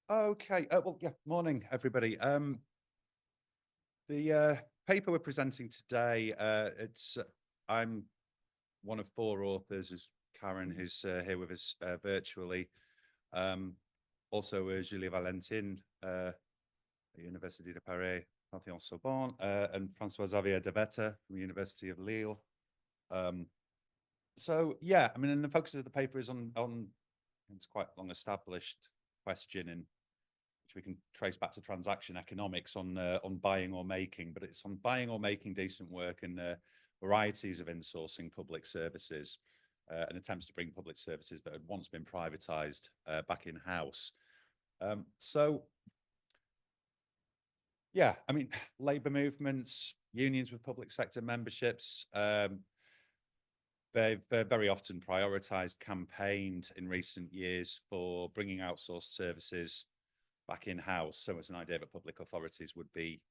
Okay. Well, yeah. Morning, everybody. The paper we're presenting today. I'm one of four authors. Is Karen, who's here with us virtually. Um, Also, Julie Valentin, Université de Paris, Paris-Sorbonne, and Francois Xavier Devetter from the University of Lille. Um, so yeah, I mean, and the focus of the paper is on it's quite long established question in which we can trace back to transaction economics on buying or making, but it's on buying or making decent work and varieties of insourcing public services and attempts to bring public services that had once been privatized back in house. So, yeah, I mean, labor movements, unions with public sector memberships, they've very often prioritized, campaigned in recent years for bringing outsourced services back in house. So it's an idea that public authorities would be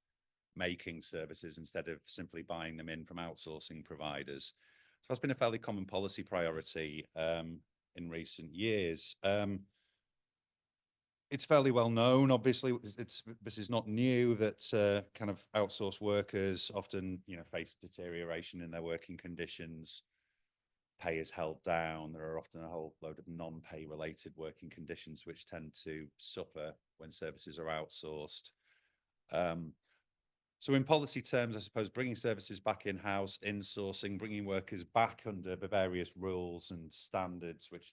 making services instead of simply buying them in from outsourcing providers. So that's been a fairly common policy priority in recent years. It's fairly well known, obviously. This is not new that kind of outsourced workers often, face deterioration in their working conditions. Pay is held down. There are often a whole load of non-pay related working conditions which tend to suffer when services are outsourced. So in policy terms, I suppose bringing services back in-house, insourcing, bringing workers back under the various rules and standards which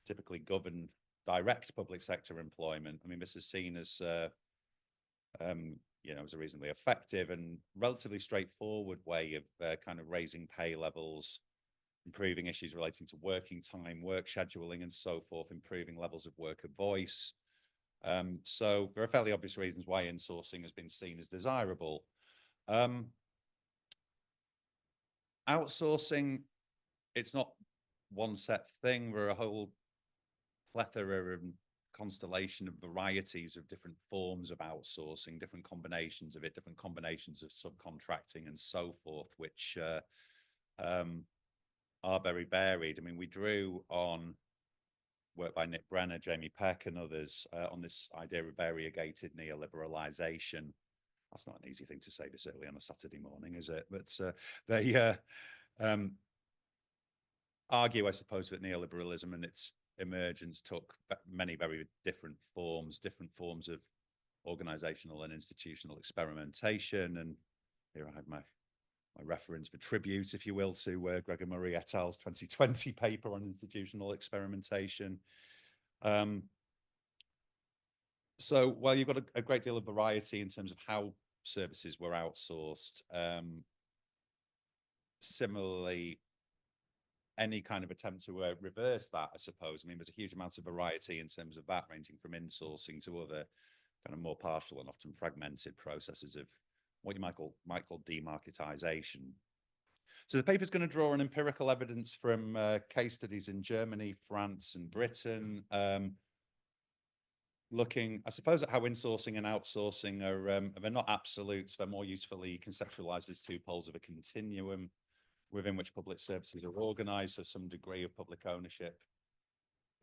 typically govern direct public sector employment. I mean, this is seen as, as a reasonably effective and relatively straightforward way of kind of raising pay levels, improving issues relating to working time, work scheduling, and so forth, improving levels of worker voice. So there are fairly obvious reasons why insourcing has been seen as desirable. Outsourcing, it's not one set thing. There are a whole plethora and constellation of varieties of different forms of outsourcing, different combinations of it, different combinations of subcontracting and so forth, which are very varied. I mean, we drew on work by Nick Brenner, Jamie Peck, and others on this idea of variegated neoliberalization. That's not an easy thing to say this early on a Saturday morning, is it? But they argue, I suppose, that neoliberalism and its emergence took many very different forms of organizational and institutional experimentation. And here I have my reference for tribute, if you will, to Gregor Murray et al.'s 2020 paper on institutional experimentation. So while you've got a great deal of variety in terms of how services were outsourced, similarly, any kind of attempt to reverse that, I suppose. I mean, there's a huge amount of variety in terms of that, ranging from insourcing to other kind of more partial and often fragmented processes of what you might call demarketization. So the paper is going to draw on empirical evidence from case studies in Germany, France, and Britain, looking, I suppose, at how insourcing and outsourcing are they're not absolutes. They're more usefully conceptualized as two poles of a continuum within which public services are organized, so some degree of public ownership,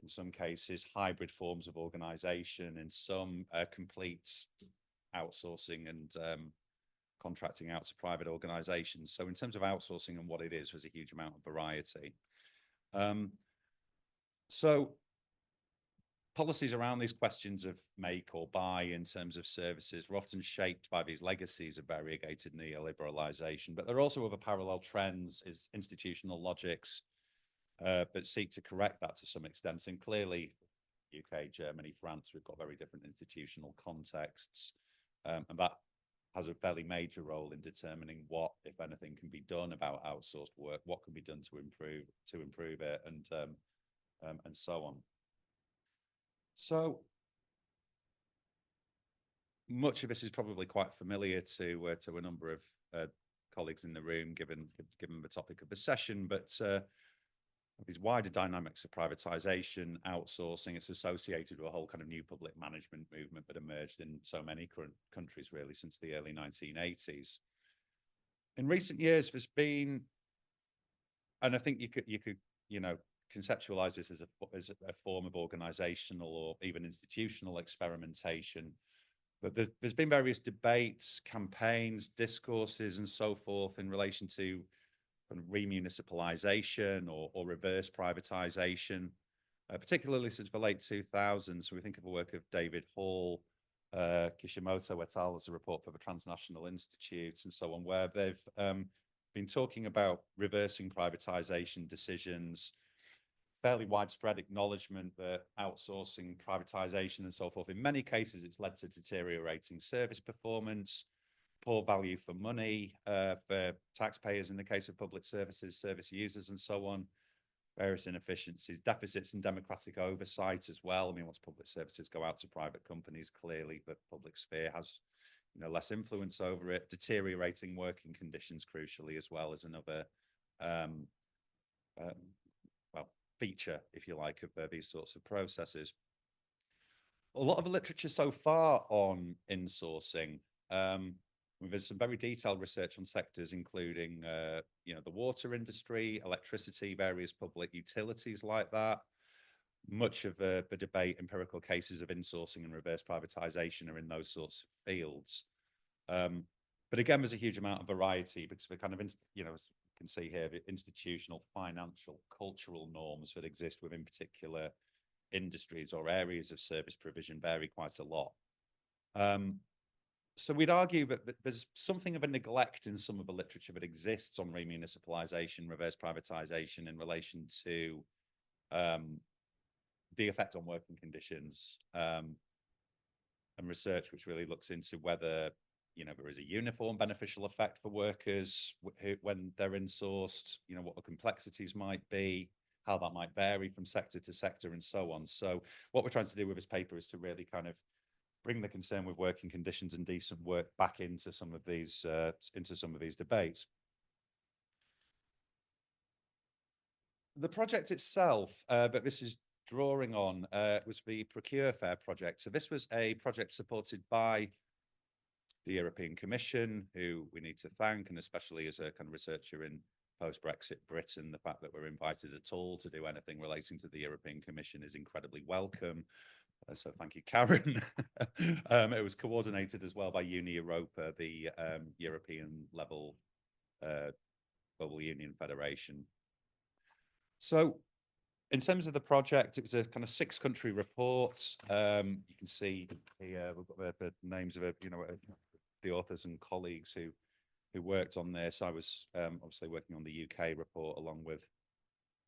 in some cases hybrid forms of organization, in some complete outsourcing and contracting out to private organizations. So in terms of outsourcing and what it is, there's a huge amount of variety. So policies around these questions of make or buy in terms of services were often shaped by these legacies of variegated neoliberalization, but there are also other parallel trends, is institutional logics, but seek to correct that to some extent. And clearly, UK, Germany, France, we've got very different institutional contexts, and that has a fairly major role in determining what, if anything, can be done about outsourced work, what can be done to improve it, and so on. So much of this is probably quite familiar to a number of colleagues in the room, given the topic of the session. But these wider dynamics of privatization, outsourcing, it's associated with a whole kind of new public management movement that emerged in so many current countries, really, since the early 1980s. In recent years, there's been, and I think you could conceptualize this as a form of organizational or even institutional experimentation. But there's been various debates, campaigns, discourses, and so forth in relation to kind of remunicipalization or reverse privatization, particularly since the late 2000s. So we think of the work of David Hall, Kishimoto et al. As a report for the Transnational Institutes and so on, where they've been talking about reversing privatization decisions, fairly widespread acknowledgement that outsourcing, privatization, and so forth, in many cases, it's led to deteriorating service performance, poor value for money for taxpayers in the case of public services, service users, and so on, various inefficiencies, deficits in democratic oversight as well. I mean, once public services go out to private companies, clearly the public sphere has less influence over it. Deteriorating working conditions, crucially, as well, as another feature, if you like, of these sorts of processes. A lot of the literature so far on insourcing, there's some very detailed research on sectors including the water industry, electricity, various public utilities like that. Much of the debate, empirical cases of insourcing and reverse privatization are in those sorts of fields. But again, there's a huge amount of variety because we're kind of, as you can see here, the institutional, financial, cultural norms that exist within particular industries or areas of service provision vary quite a lot. So we'd argue that there's something of a neglect in some of the literature that exists on remunicipalization, reverse privatization in relation to the effect on working conditions, and research which really looks into whether there is a uniform beneficial effect for workers when they're insourced, what the complexities might be, how that might vary from sector to sector, and so on. So what we're trying to do with this paper is to really kind of bring the concern with working conditions and decent work back into some of these debates. The project itself, but this is drawing on, was the Procure Fair project. So this was a project supported by the European Commission, who we need to thank, and especially as a kind of researcher in post-Brexit Britain, the fact that we're invited at all to do anything relating to the European Commission is incredibly welcome. So thank you, Karen. It was coordinated as well by Uni Europa, the European level global union federation. So in terms of the project, it was a kind of 6-country report. You can see here we've got the names of the authors and colleagues who worked on this. I was obviously working on the UK report along with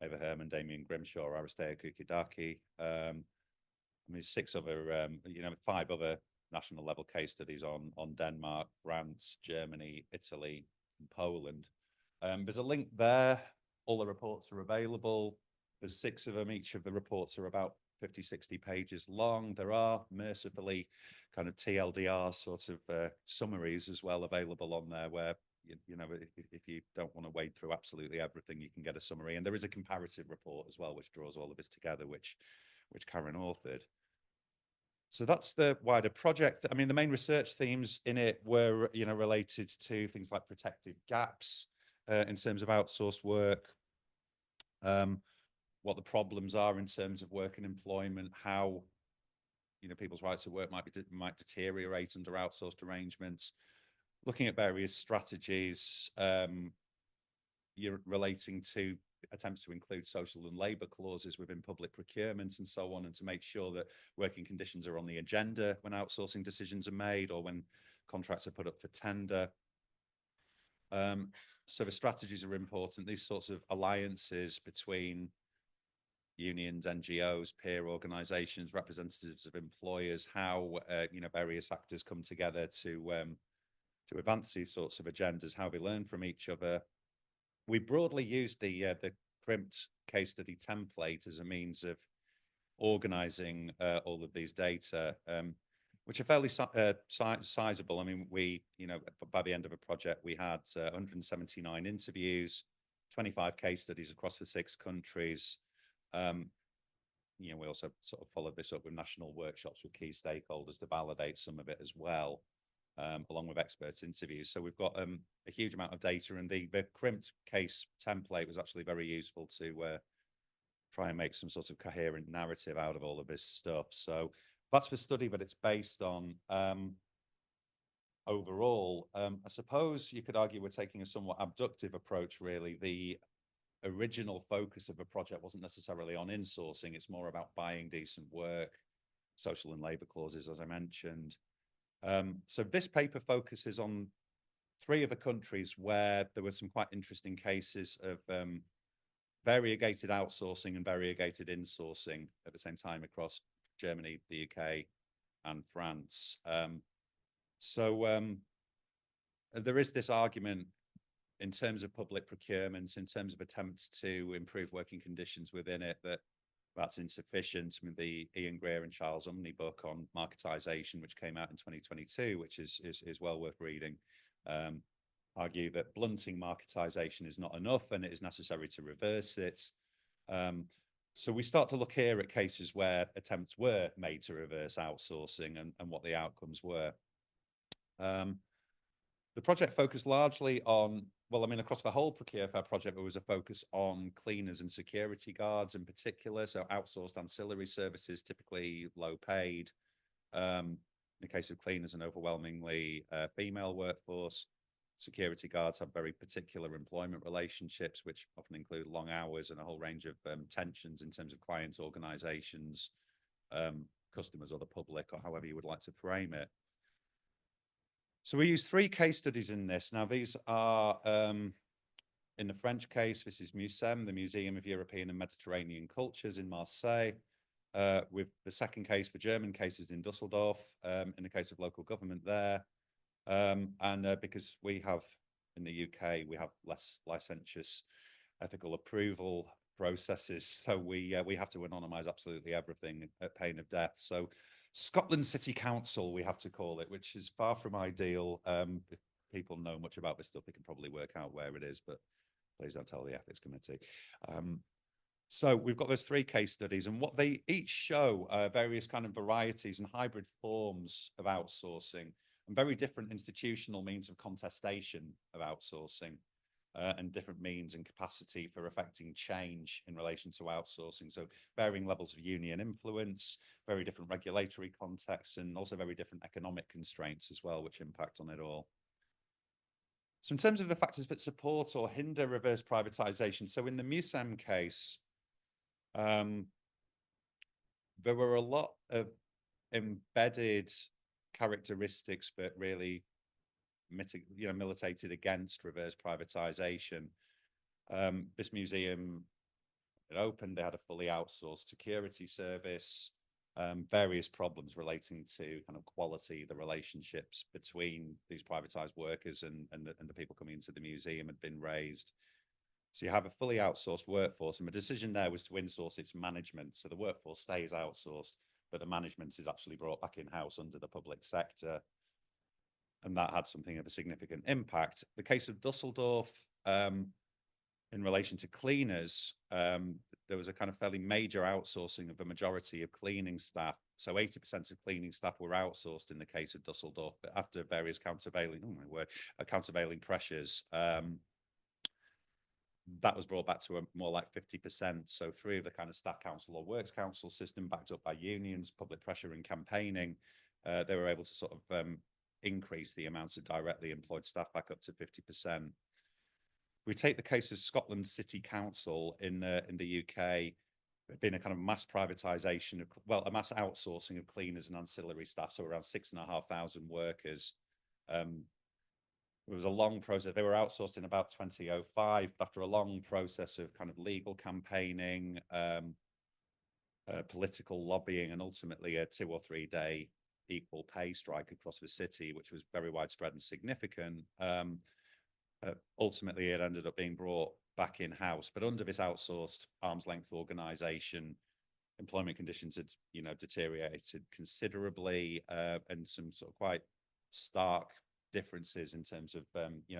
Eva Herman, Damien Grimshaw, Aristea Kukidaki. I mean, 5 other national level case studies on Denmark, France, Germany, Italy, and Poland. There's a link there. All the reports are available. There's 6 of them. Each of the reports are about 50, 60 pages long. There are mercifully kind of TLDR sort of summaries as well available on there where, if you don't want to wade through absolutely everything, you can get a summary. And there is a comparative report as well, which draws all of this together, which Karen authored. So that's the wider project. I mean, the main research themes in it were, related to things like protective gaps in terms of outsourced work, what the problems are in terms of work and employment, how people's rights to work might deteriorate under outsourced arrangements, looking at various strategies relating to attempts to include social and labour clauses within public procurements and so on, and to make sure that working conditions are on the agenda when outsourcing decisions are made or when contracts are put up for tender. So the strategies are important. These sorts of alliances between unions, NGOs, peer organisations, representatives of employers, how various factors come together to advance these sorts of agendas, how they learn from each other. We broadly used the crimped case study template as a means of organising all of these data, which are fairly sizable. I mean, we, by the end of the project, we had 179 interviews, 25 case studies across the 6 countries. We also sort of followed this up with national workshops with key stakeholders to validate some of it as well, along with experts interviews. So we've got a huge amount of data, and the crimped case template was actually very useful to try and make some sort of coherent narrative out of all of this stuff. So that's the study that it's based on. Overall, I suppose you could argue we're taking a somewhat abductive approach, really. The original focus of the project wasn't necessarily on insourcing. It's more about buying decent work, social and labor clauses, as I mentioned. So this paper focuses on 3 of the countries where there were some quite interesting cases of variegated outsourcing and variegated insourcing at the same time across Germany, the UK, and France. There is this argument in terms of public procurements, in terms of attempts to improve working conditions within it, that's insufficient. I mean, the Ian Greer and Charles Umney book on marketization, which came out in 2022, which is well worth reading, argue that blunting marketization is not enough and it is necessary to reverse it. So we start to look here at cases where attempts were made to reverse outsourcing and what the outcomes were. The project focused largely on, well, I mean, across the whole Procure Fair project, there was a focus on cleaners and security guards in particular, so outsourced ancillary services, typically low paid. In the case of cleaners, an overwhelmingly female workforce. Security guards have very particular employment relationships, which often include long hours and a whole range of tensions in terms of client organizations, customers or the public, or however you would like to frame it. So we use 3 case studies in this. Now, these are, in the French case, this is MUSEM, the Museum of European and Mediterranean Cultures in Marseille, with the second case for German cases in Dusseldorf, in the case of local government there. Because we have, in the UK, we have less licentious ethical approval processes, so we have to anonymise absolutely everything at pain of death. So Scotland City Council, we have to call it, which is far from ideal. If people know much about this stuff, they can probably work out where it is, but please don't tell the ethics committee. So we've got those 3 case studies, and what they each show various kind of varieties and hybrid forms of outsourcing and very different institutional means of contestation of outsourcing. And different means and capacity for affecting change in relation to outsourcing. So varying levels of union influence, very different regulatory contexts, and also very different economic constraints as well, which impact on it all. So in terms of the factors that support or hinder reverse privatization, so in the MUSEM case, there were a lot of embedded characteristics that really militated against reverse privatization. This museum, it opened, they had a fully outsourced security service, various problems relating to kind of quality, the relationships between these privatized workers and the people coming into the museum had been raised. So you have a fully outsourced workforce, and the decision there was to insource its management. So the workforce stays outsourced, but the management is actually brought back in-house under the public sector. And that had something of a significant impact. The case of Dusseldorf, in relation to cleaners, there was a kind of fairly major outsourcing of the majority of cleaning staff. So 80% of cleaning staff were outsourced in the case of Dusseldorf, but after various countervailing pressures, that was brought back to a more like 50%. So through the kind of staff council or works council system, backed up by unions, public pressure and campaigning, they were able to sort of increase the amounts of directly employed staff back up to 50%. We take the case of Scotland City Council in the UK. There'd been a kind of mass privatisation of, well, a mass outsourcing of cleaners and ancillary staff, so around 6,500 workers. It was a long process. They were outsourced in about 2005, but after a long process of kind of legal campaigning, political lobbying, and ultimately a 2 or 3 day equal pay strike across the city, which was very widespread and significant. Ultimately, it ended up being brought back in-house, but under this outsourced arm's length organization, employment conditions had, deteriorated considerably, and some sort of quite stark differences in terms of,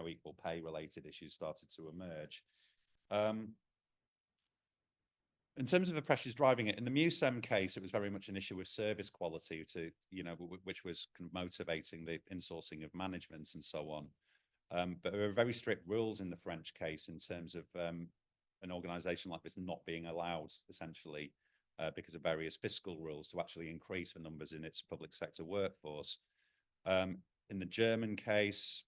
equal pay related issues started to emerge. In terms of the pressures driving it, in the MUSEM case, it was very much an issue of service quality which was kind of motivating the insourcing of management and so on. But there were very strict rules in the French case in terms of an organisation like this not being allowed, essentially, because of various fiscal rules, to actually increase the numbers in its public sector workforce. In the German case,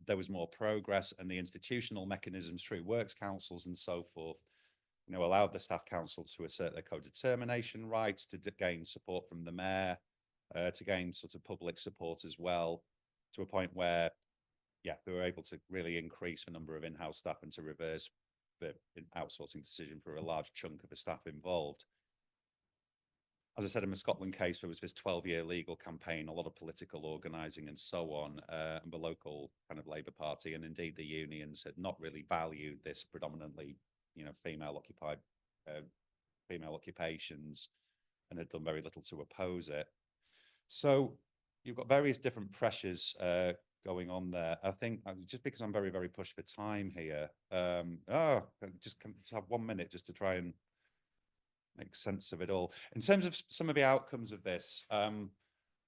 there was more progress, and the institutional mechanisms through works councils and so forth, allowed the staff council to assert their co-determination rights, to gain support from the mayor, to gain sort of public support as well, to a point where, they were able to really increase the number of in-house staff and to reverse the outsourcing decision for a large chunk of the staff involved. As I said, in the Scotland case, there was this 12-year legal campaign, a lot of political organising and so on, and the local kind of Labour Party, and indeed the unions, had not really valued this predominantly, female occupations, and had done very little to oppose it. So you've got various different pressures going on there. I think, just because I'm very, very pushed for time here, just have 1 minute just to try and make sense of it all. In terms of some of the outcomes of this,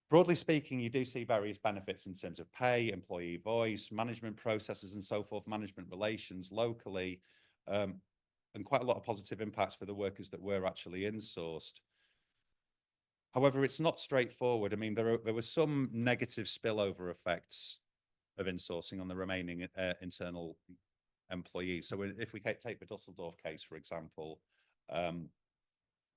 broadly speaking, you do see various benefits in terms of pay, employee voice, management processes and so forth, management relations locally, and quite a lot of positive impacts for the workers that were actually insourced. However, it's not straightforward. I mean, there were some negative spillover effects of insourcing on the remaining internal employees. So if we take the Dusseldorf case, for example,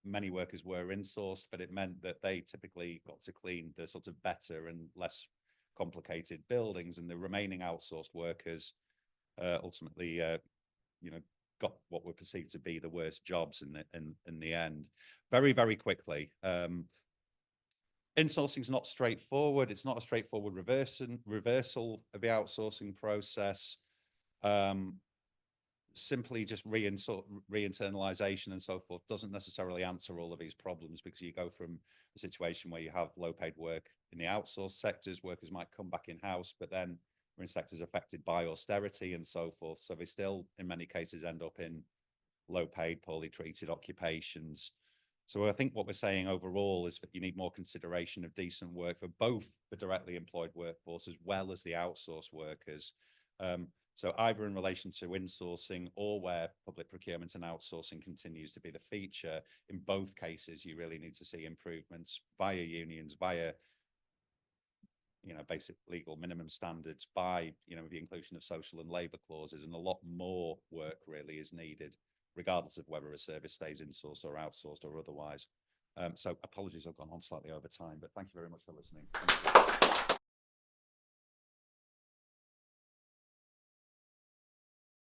many workers were insourced, but it meant that they typically got to clean the sort of better and less complicated buildings, and the remaining outsourced workers ultimately, got what were perceived to be the worst jobs in the end. Very, very quickly. Insourcing is not straightforward. It's not a straightforward reversal of the outsourcing process. Simply just re-internalization and so forth doesn't necessarily answer all of these problems, because you go from a situation where you have low paid work in the outsourced sectors, workers might come back in-house, but then we're in sectors affected by austerity and so forth. So they still, in many cases, end up in low paid, poorly treated occupations. So I think what we're saying overall is that you need more consideration of decent work for both the directly employed workforce as well as the outsourced workers. So either in relation to insourcing or where public procurement and outsourcing continues to be the feature, in both cases, you really need to see improvements via unions, via basic legal minimum standards, by the inclusion of social and labour clauses, and a lot more work really is needed, regardless of whether a service stays insourced or outsourced or otherwise. So apologies, I've gone on slightly over time, but thank you very much for listening.